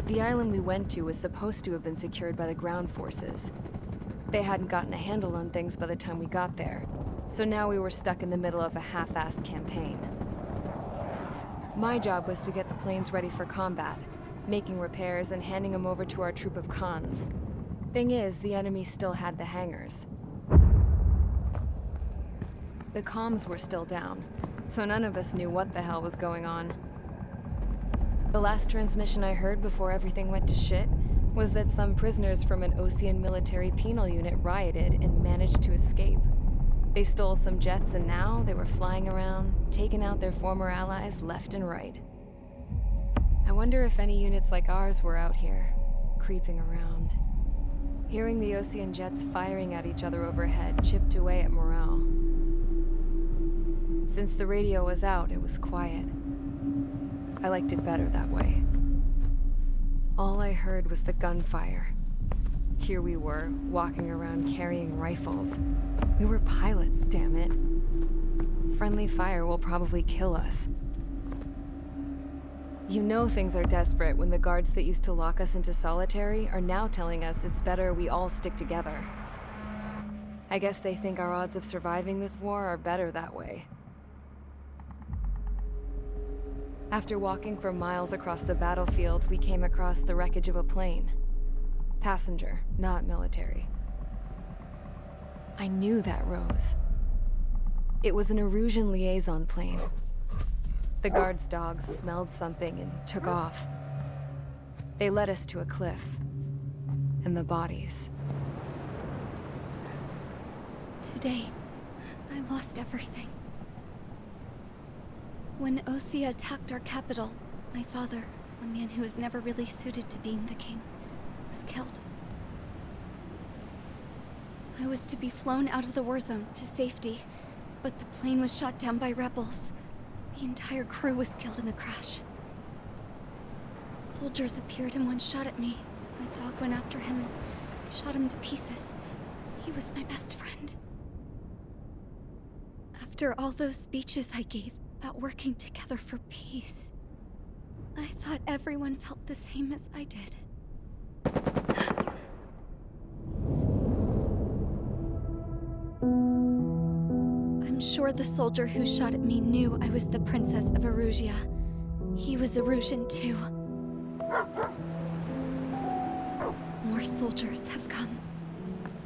The island we went to was supposed to have been secured by the ground forces. They hadn't gotten a handle on things by the time we got there, so now we were stuck in the middle of a half-assed campaign. My job was to get the planes ready for combat, making repairs and handing them over to our troop of cons. Thing is, the enemy still had the hangars. The comms were still down, so none of us knew what the hell was going on. The last transmission I heard before everything went to shit was that some prisoners from an Osean military penal unit rioted and managed to escape. They stole some jets and now they were flying around, taking out their former allies left and right. I wonder if any units like ours were out here, creeping around. Hearing the Osean jets firing at each other overhead chipped away at morale. Since the radio was out, it was quiet. I liked it better that way. All I heard was the gunfire. Here we were, walking around carrying rifles. We were pilots, damn it. Friendly fire will probably kill us. You know things are desperate when the guards that used to lock us into solitary are now telling us it's better we all stick together. I guess they think our odds of surviving this war are better that way. After walking for miles across the battlefield, we came across the wreckage of a plane. Passenger, not military. I knew that rose. It was an Erusian liaison plane. The guards' dogs smelled something and took off. They led us to a cliff. And the bodies. Today, I lost everything. When Osea attacked our capital, my father, a man who was never really suited to being the king, was killed. I was to be flown out of the war zone to safety, but the plane was shot down by rebels. The entire crew was killed in the crash. Soldiers appeared and one shot at me. My dog went after him and shot him to pieces. He was my best friend. After all those speeches I gave about working together for peace, I thought everyone felt the same as I did. I'm sure the soldier who shot at me knew I was the Princess of Erusia. He was Erusian too. More soldiers have come.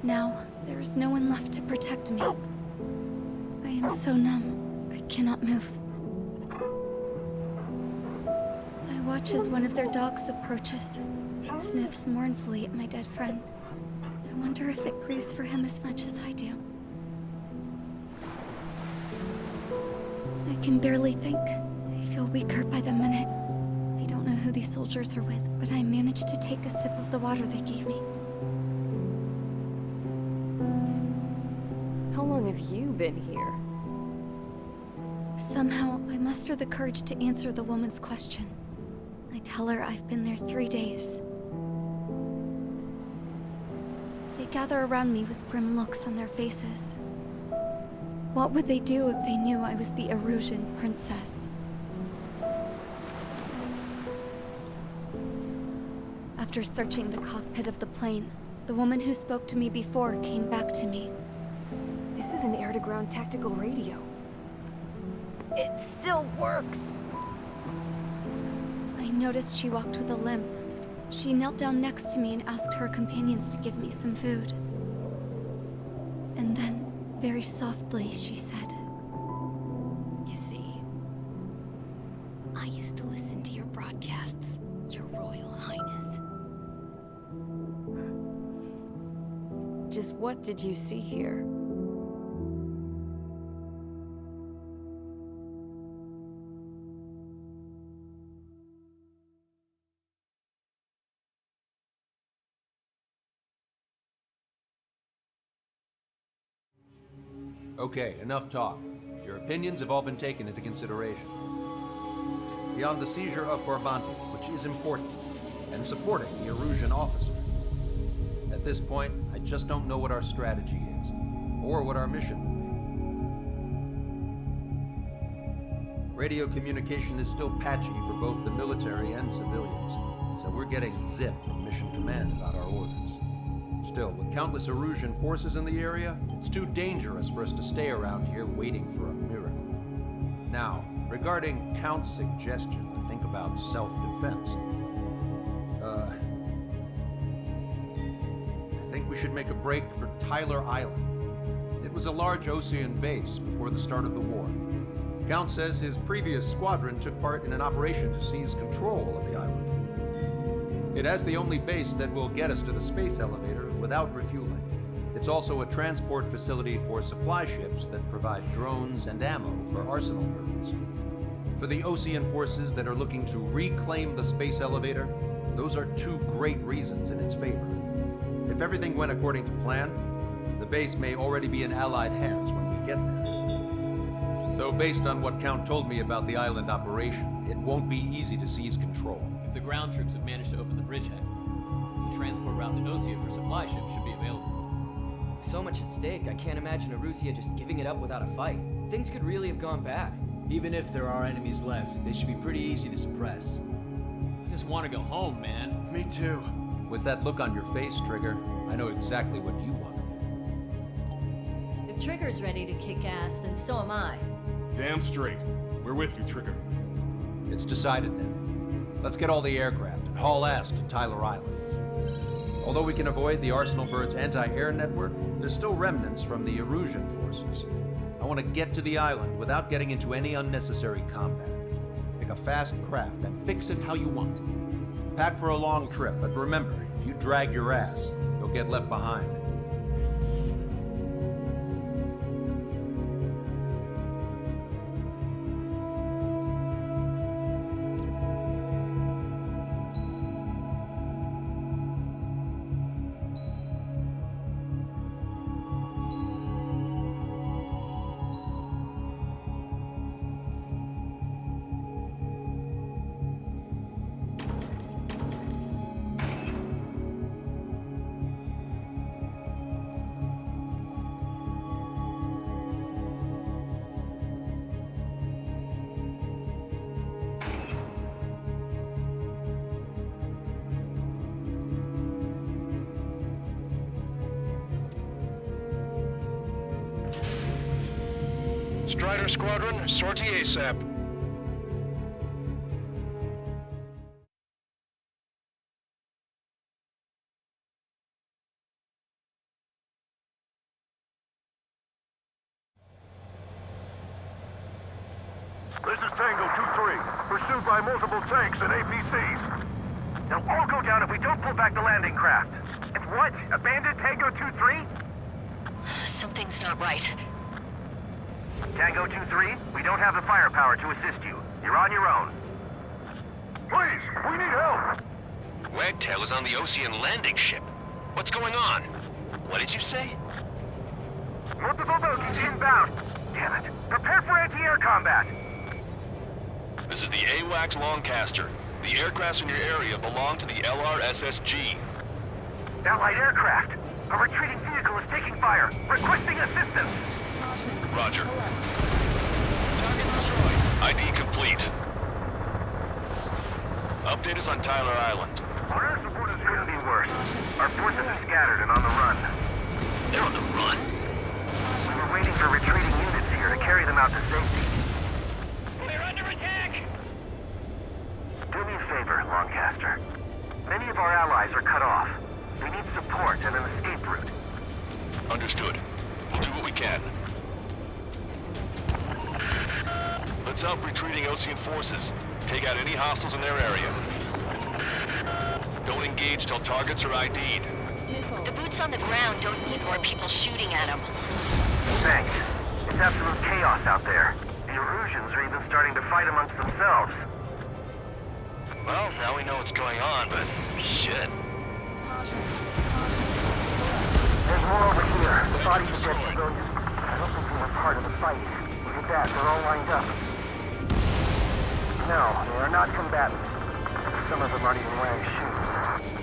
Now, there is no one left to protect me. I am so numb, I cannot move. I watch as one of their dogs approaches. It sniffs mournfully at my dead friend. I wonder if it grieves for him as much as I do. I can barely think. I feel weaker by the minute. I don't know who these soldiers are with, but I managed to take a sip of the water they gave me. How long have you been here? Somehow, I muster the courage to answer the woman's question. I tell her I've been there 3 days. They gather around me with grim looks on their faces. What would they do if they knew I was the Erusian princess? After searching the cockpit of the plane, the woman who spoke to me before came back to me. This is an air-to-ground tactical radio. It still works! I noticed she walked with a limp. She knelt down next to me and asked her companions to give me some food. And then, very softly, she said, "You see, I used to listen to your broadcasts, Your Royal Highness." Just what did you see here? Okay, enough talk. Your opinions have all been taken into consideration. Beyond the seizure of Forbanti, which is important, and supporting the Erusian officer, at this point, I just don't know what our strategy is, or what our mission will be. Radio communication is still patchy for both the military and civilians, so we're getting zip from Mission Command about our orders. Still, with countless Erusian forces in the area, it's too dangerous for us to stay around here waiting for a miracle. Now, regarding Count's suggestion to think about self-defense, I think we should make a break for Tyler Island. It was a large Osean base before the start of the war. Count says his previous squadron took part in an operation to seize control of the island. It has the only base that will get us to the space elevator without refueling. It's also a transport facility for supply ships that provide drones and ammo for arsenal birds. For the Osean forces that are looking to reclaim the space elevator, those are two great reasons in its favor. If everything went according to plan, the base may already be in Allied hands when we get there. Though based on what Count told me about the island operation, it won't be easy to seize control. If the ground troops have managed to open the bridgehead, the transport route to Osea for supply ships should be available. So much at stake, I can't imagine Erusia just giving it up without a fight. Things could really have gone bad. Even if there are enemies left, they should be pretty easy to suppress. I just want to go home, man. Me too. With that look on your face, Trigger, I know exactly what you want. If Trigger's ready to kick ass, then so am I. Damn straight. We're with you, Trigger. It's decided then. Let's get all the aircraft and haul ass to Tyler Island. Although we can avoid the Arsenal Bird's anti-air network, there's still remnants from the Erusian forces. I want to get to the island without getting into any unnecessary combat. Pick a fast craft and fix it how you want. Pack for a long trip, but remember, if you drag your ass, you'll get left behind. Strider Squadron, sortie ASAP. This is Tango 2-3, pursued by multiple tanks and APCs. They'll all go down if we don't pull back the landing craft. And what? Abandon Tango 2-3? Something's not right. Tango 2-3, we don't have the firepower to assist you. You're on your own. Please, we need help! Wagtail is on the Osean landing ship. What's going on? What did you say? Multiple bogies inbound. Damn it. Prepare for anti-air combat. This is the AWACS Longcaster. The aircrafts in your area belong to the LRSSG. Allied aircraft. A retreating vehicle is taking fire. Requesting assistance. Roger. Target destroyed. ID complete. Update us on Tyler Island. Our air support is couldn't be worse. Our forces are scattered and on the run. They're on the run? We were waiting for retreating units here to carry them out to safety. We're under attack! Do me a favor, Longcaster. Many of our allies are cut off. They need support and an escape route. Understood. We'll do what we can. Let's help retreating Osean forces. Take out any hostiles in their area. Don't engage till targets are ID'd. The boots on the ground don't need more people shooting at them. Thanks. It's absolute chaos out there. The Erusians are even starting to fight amongst themselves. Well, now we know what's going on, but shit. There's more over here. The bodies of dead civilians. I don't think they were part of the fight. Look at that, they're all lined up. No, they are not combatants. Some of them aren't even wearing shoes.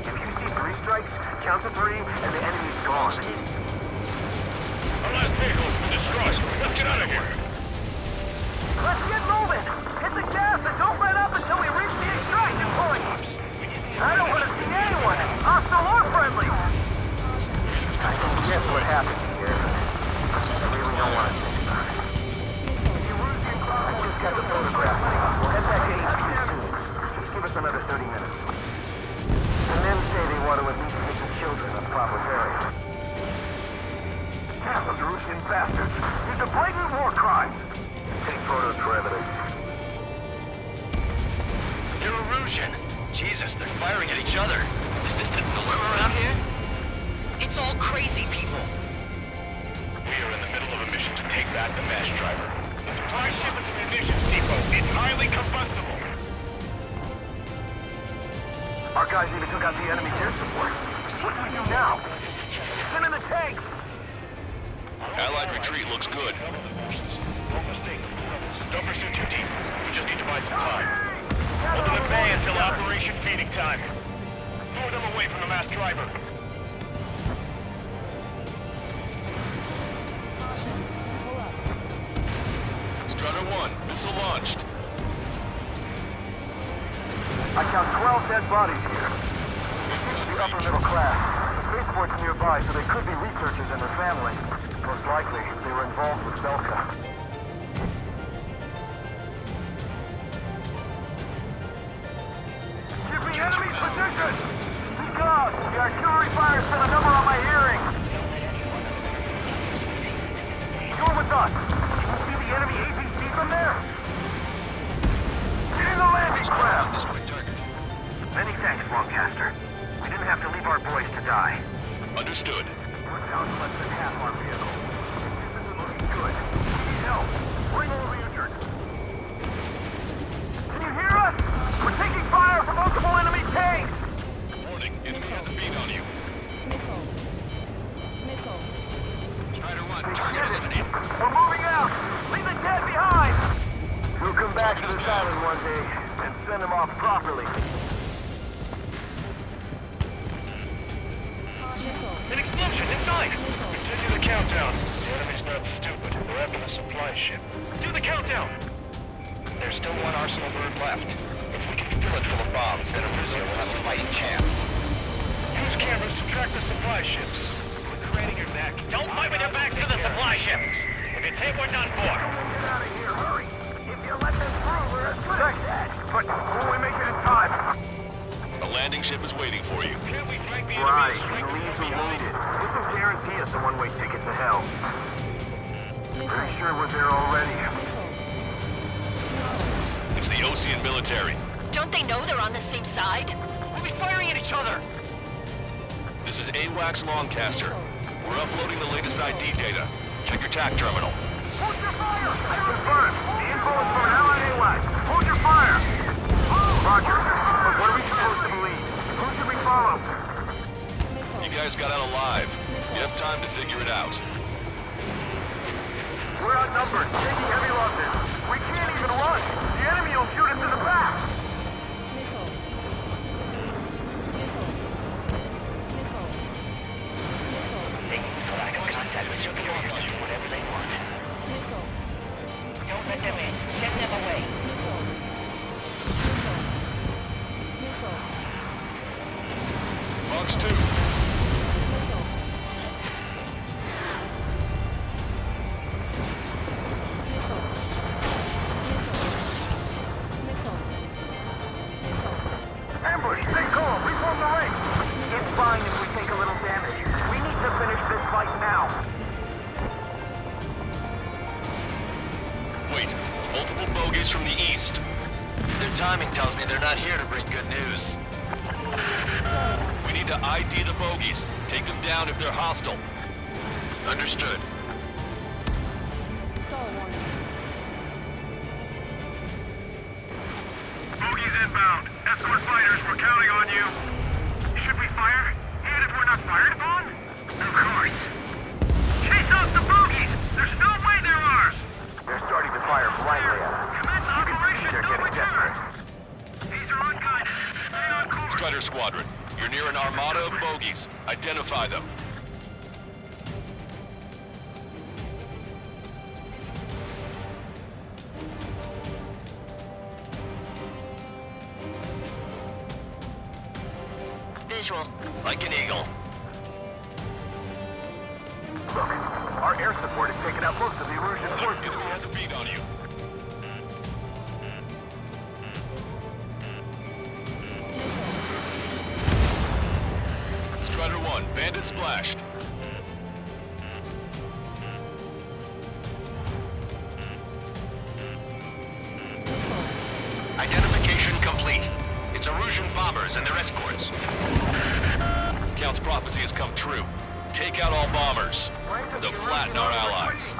If you see 3 strikes, count to 3, and the enemy's gone. Our last vehicle's been destroyed. Let's get out of here. Let's get moving! Hit the gas and don't let up until we reach the extraction point! I Erusian bastards. These are blatant war crimes. Take photos for evidence. They're Erusian. Jesus, they're firing at each other. Is this the norm around here? It's all crazy people. We are in the middle of a mission to take back the mass driver. The supply ship and munitions depot is highly combustible. Our guys even took out the enemy's air support. What do we do now? Send in the tanks! Allied retreat looks good. No mistake. Don't pursue too deep. We just need to buy some time. Hold them at bay until Operation Feeding Time. Lure them away from the mass driver. Strutter 1, missile launched. I count 12 dead bodies here. They seem to be upper middle class. The spaceport's nearby, so they could be researchers and their family. Most likely, they were involved with Belka. Give me enemy's position! God, the artillery fire sent a number on my hearing! You're with us! You can see the enemy APC from there? Get in the landing craft! Many thanks, Lancaster. We didn't have to leave our boys to die. Understood. We're down to less than half our vehicle. This isn't looking good. We need help. Bring all the injured. Can you hear us? We're taking fire from multiple enemy tanks! Warning, enemy has a beat on you. Strider 1, target eliminated. We're moving out! Leave the dead behind! We'll come back to this island one day and send them off properly. An explosion inside! Continue the countdown. The enemy's not stupid. They're after the supply ship. Do the countdown! There's still one Arsenal bird left. If we can fill it full of bombs, then Arusha will have a fighting chance. Use cameras to track the supply ships. Quit craning your neck. Don't fight with your back to the supply ships! If it's hit, we're done for. Get out of here, hurry! If you let them through, we're a threat. But will we make it in time? A landing ship is waiting for you. Right, leave the wounded. This will guarantee us a one-way ticket to hell. Pretty sure we're there already. It's the Ocean military. Don't they know they're on the same side? We'll be firing at each other. This is AWACS Lancaster. We're uploading the latest ID data. Check your TAC terminal. Hold your fire! Confirmed. The info is from an allied AWACS. Hold your fire! Roger. But what are we supposed to believe? Who should we follow? You guys got out alive. You have time to figure it out. We're outnumbered, taking heavy losses. We can't even run. The enemy will shoot us in the back. Contact with superiors. Do whatever they want. Don't let them in. Send them away. Fox 2. Ambush, stay calm. Reform the ranks. It's fine if we take a little damage. We need to finish this fight now. Wait, multiple bogies from the east. Their timing tells me they're not here to bring good news. We need to ID the bogies. Take them down if they're hostile. Understood. Bogies inbound. Escort fighters, we're counting on you. Should we fire? Even if we're not fired upon? Of course. Chase off the bogies! There's no way they're ours! They're starting to fire blindly at us. Commence operation, they're getting desperate. These are unguided. Stay on course. Strider Squadron, you're near an armada of bogies. Identify them. Visual. Like an eagle. Look, our air support has taken out most of the Erusian forces. Enemy has a beat on you. Strider 1, bandit splashed. Mission complete. It's Erusian bombers and their escorts. Count's prophecy has come true. Take out all bombers. They'll flatten our allies.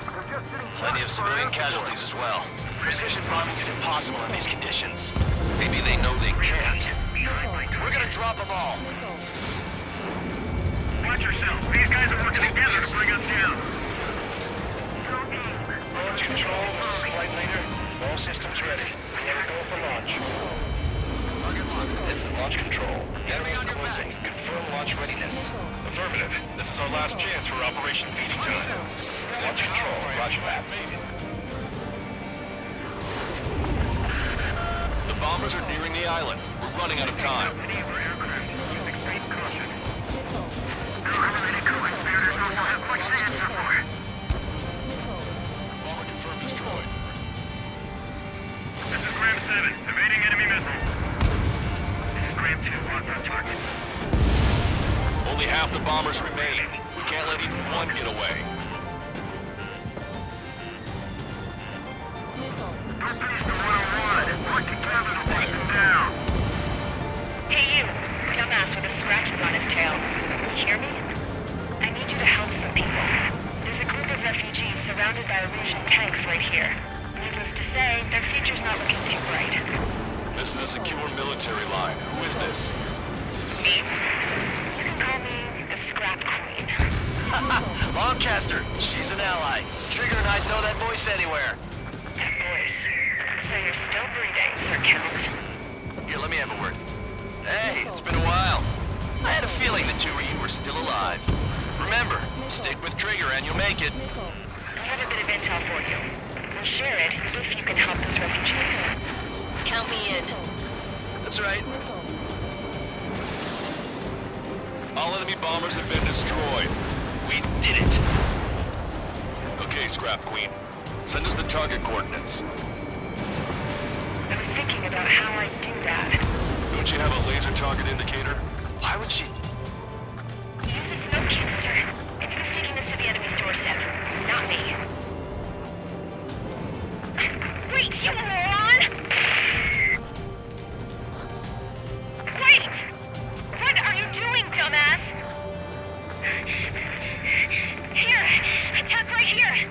Plenty of civilian casualties as well. Precision bombing is impossible in these conditions. Maybe they know they can't. We're gonna drop them all. Watch yourself. These guys are working together to bring us down. Launch control, this is flight leader. All systems ready. Here we go for launch. This is launch control. Enemy is closing. Confirm launch readiness. Affirmative. This is our last chance for Operation Feeding Time. Launch control. Roger that. The bombers are nearing the island. We're running out of time. Bomber confirmed destroyed. This is Graham 7. Evading enemy missile. This is Graham 2. Locked on target. Only half the bombers remain. We can't let even one get away. Hey you, dumbass with the scratches on his tail. You hear me? I need you to help some people. There's a group of refugees surrounded by Erusian tanks right here. Needless to say, their future's not looking too bright. This is a secure military line. Who is this? Me? You can call me the Scrap Queen. Lancaster, she's an ally. Trigger and I'd know that voice anywhere. That voice. So you're still breathing, Sir Count. Here, let me have a word. Hey, it's been a while. I had a feeling the two of you were still alive. Remember, stick with Trigger and you'll make it. I have a bit of intel for you. We'll share it if you can help those refugees. Count me in. That's right. All enemy bombers have been destroyed. We did it. Okay, Scrap Queen. Send us the target coordinates. I was thinking about how I'd do that. Don't you have a laser target indicator? Why would she... Use the smoke canister. It's who's taking us to the enemy's doorstep, not me. Wait, you moron! Wait! What are you doing, dumbass? Here! Attack right here!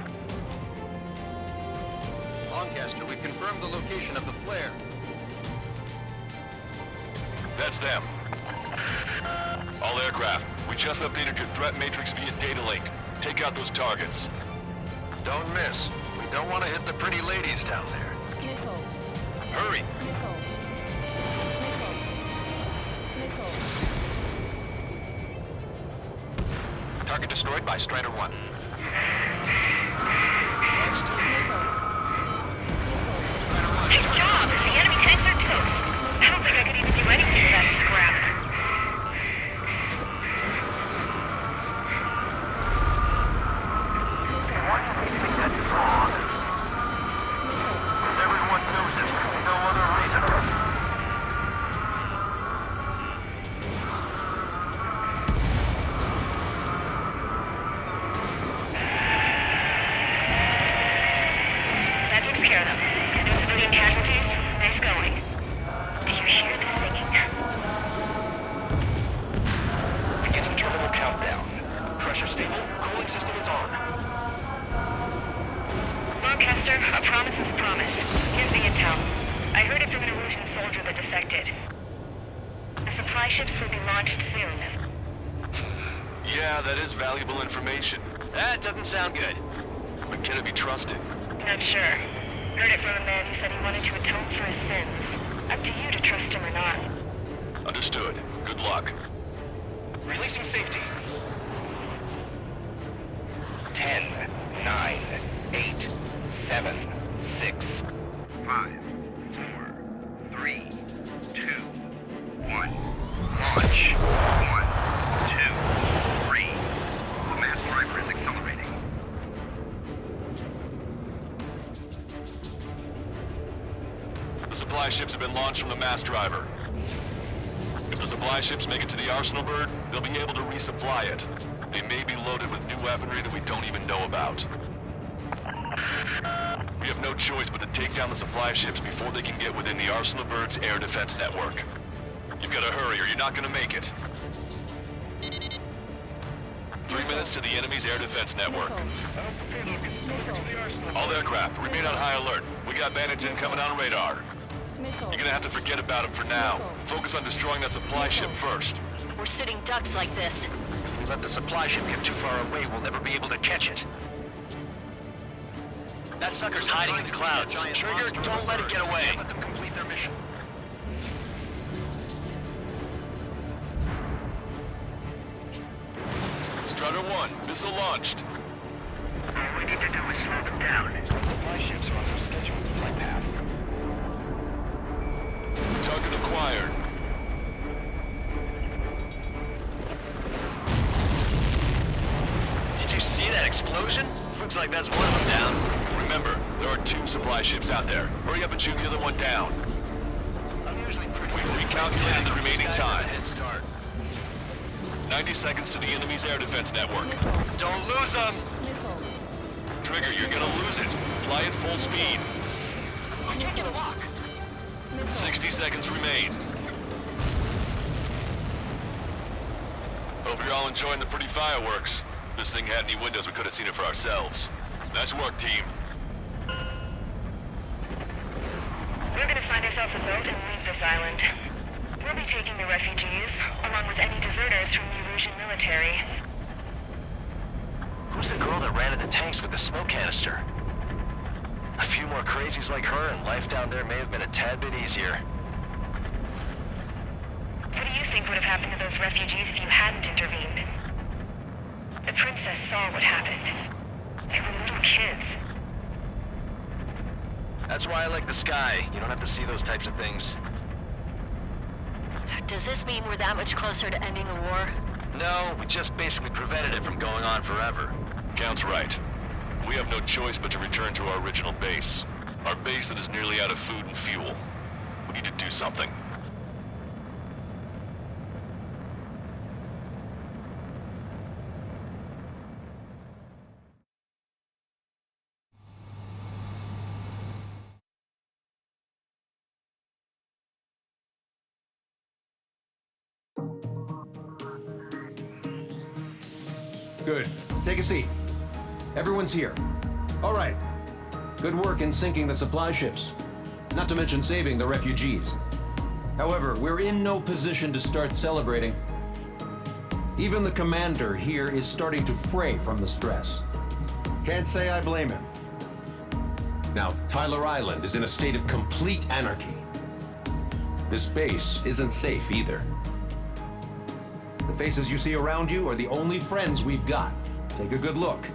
Lancaster, we've confirmed the location of the flare. That's them. All aircraft, we just updated your threat matrix via data link. Take out those targets. Don't miss. We don't want to hit the pretty ladies down there. Hurry! Target destroyed by Strider 1. Nice job! The enemy tanks are toast. I don't think I could even do anything with that scrap. Why do they think that's wrong? Everyone knows it. No other reason. That takes care of them. No civilian casualties? Nice going. Do you hear the singing? Beginning terminal countdown. Pressure stable. Cooling system is on. Lancaster, a promise is a promise. Here's the intel. I heard it from an Erusian soldier that defected. The supply ships will be launched soon. Yeah, that is valuable information. That doesn't sound good. But can it be trusted? Not sure. Heard it from a man who said he wanted to atone for his sins. Up to you to trust him or not. Understood. Good luck. Releasing safety. 10, 9, 8, 7, 6, 5, 4, 3, 2, 1. Launch. 1, 2, 3. The mass driver is accelerating. The supply ships have been launched from the mass driver. If the supply ships make it to the Arsenal bird, they'll be able to resupply it. They may be loaded with new weaponry that we don't even know about. We have no choice but to take down the supply ships before they can get within the Arsenal Bird's air defense network. You've got to hurry or you're not going to make it. 3 minutes to the enemy's air defense network. All aircraft, remain on high alert. We got bandits incoming on radar. You're gonna have to forget about them for now. Focus on destroying that supply ship first. We're sitting ducks like this. If we let the supply ship get too far away, we'll never be able to catch it. That sucker's hiding in the clouds. Trigger, don't let it get away. Let them complete their mission. Strutter 1, missile launched. All we need to do is slow them down. Supply ships are on their scheduled flight path. Target acquired. Did you see that explosion? Looks like that's one of them down. Remember, there are 2 supply ships out there. Hurry up and shoot the other one down. We've recalculated the remaining time. 90 seconds to the enemy's air defense network. Don't lose them! Trigger, you're gonna lose it. Fly at full speed. I can't get a lock. 60 seconds remain. Hope you're all enjoying the pretty fireworks. If this thing had any windows, we could have seen it for ourselves. Nice work, team. We're gonna find ourselves a boat and leave this island. We'll be taking the refugees, along with any deserters from the Erusian military. Who's the girl that ran at the tanks with the smoke canister? A few more crazies like her and life down there may have been a tad bit easier. What do you think would have happened to those refugees if you hadn't intervened? The princess saw what happened. They were little kids. That's why I like the sky. You don't have to see those types of things. Does this mean we're that much closer to ending the war? No, we just basically prevented it from going on forever. Count's right. We have no choice but to return to our original base. Our base that is nearly out of food and fuel. We need to do something. Good. Take a seat. Everyone's here. All right. Good work in sinking the supply ships. Not to mention saving the refugees. However, we're in no position to start celebrating. Even the commander here is starting to fray from the stress. Can't say I blame him. Now, Tyler Island is in a state of complete anarchy. This base isn't safe either. The faces you see around you are the only friends we've got. Take a good look.